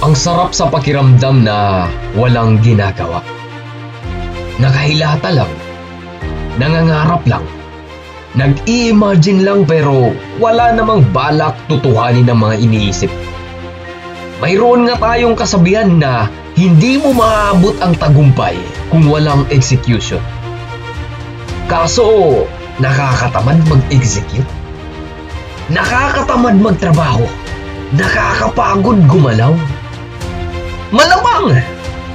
Ang sarap sa pakiramdam na walang ginagawa. Nakahilata lang. Nangangarap lang. Nag-i-imagine lang pero wala namang balak tutuhanin ang mga iniisip. Mayroon nga tayong kasabihan na hindi mo maaabot ang tagumpay kung walang execution. Kaso, nakakatamad mag-execute. Nakakatamad magtrabaho. Nakakapagod gumalaw. Malamang,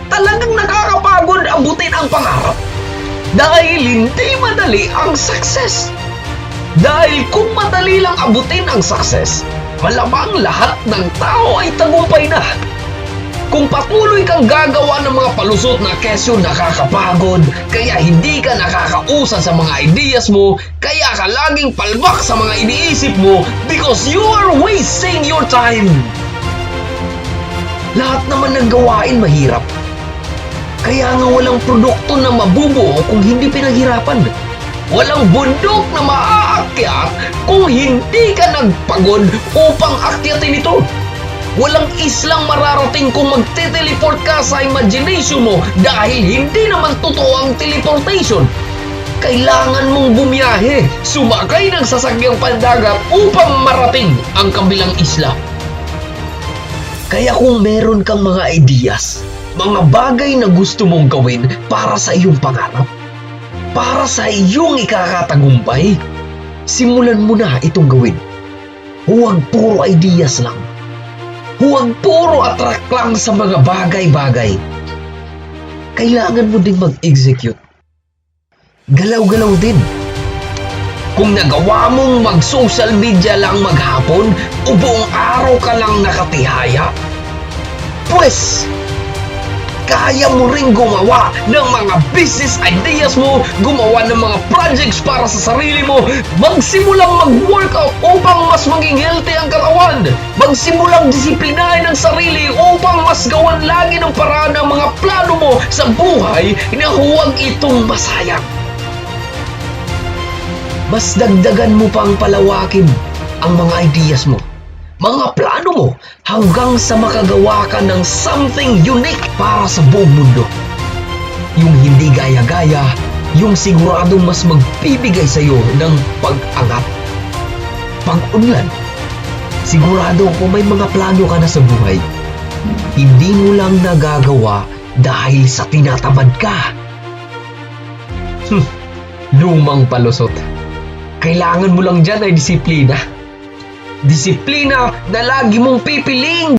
talagang nakakapagod abutin ang pangarap. Dahil hindi madali ang success. Dahil kung madali lang abutin ang success, malamang lahat ng tao ay tagumpay na. Kung patuloy kang gagawa ng mga palusot na kesyo nakakapagod, kaya hindi ka nakakausad sa mga ideas mo, kaya ka laging palbak sa mga iniisip mo because you are wasting your time. Lahat naman ng gawain mahirap. Kaya nga walang produkto na mabubuo kung hindi pinaghirapan. Walang bundok na maaakyat kung hindi ka nagpagod upang akyatin ito. Walang islang mararating kung magte-teleport ka sa imagination mo dahil hindi naman totoo ang teleportation. Kailangan mong bumiyahe, sumakay ng sasakyang pandagat upang marating ang kabilang isla. Kaya kung meron kang mga ideas, mga bagay na gusto mong gawin para sa iyong pangarap, para sa iyong ikakatagumpay, simulan mo na itong gawin. Huwag puro ideas lang. Huwag puro attract lang sa mga bagay-bagay. Kailangan mo ding mag-execute. Galaw-galaw din. Kung nagawa mong mag-social media lang maghapon o buong araw ka lang nakatihaya, pues, kaya mo ring gumawa ng mga business ideas mo, gumawa ng mga projects para sa sarili mo, magsimulang mag-workout upang mas maging healthy ang katawan, magsimulang disiplinahin ang sarili upang mas gawan lagi ng paraan ang mga plano mo sa buhay na huwag itong masayang. Mas dagdagan mo pang palawakin ang mga ideas mo, mga plano mo, hanggang sa makagawa ka ng something unique para sa buong mundo. Yung hindi gaya-gaya, yung siguradong mas magbibigay sa'yo ng pag-angat. Pag-unlad, sigurado kung may mga plano ka na sa buhay, hindi mo lang nagagawa dahil sa tinatamad ka. Lumang palusot. Kailangan mo lang dyan ay disiplina. Disiplina na lagi mong pipiliing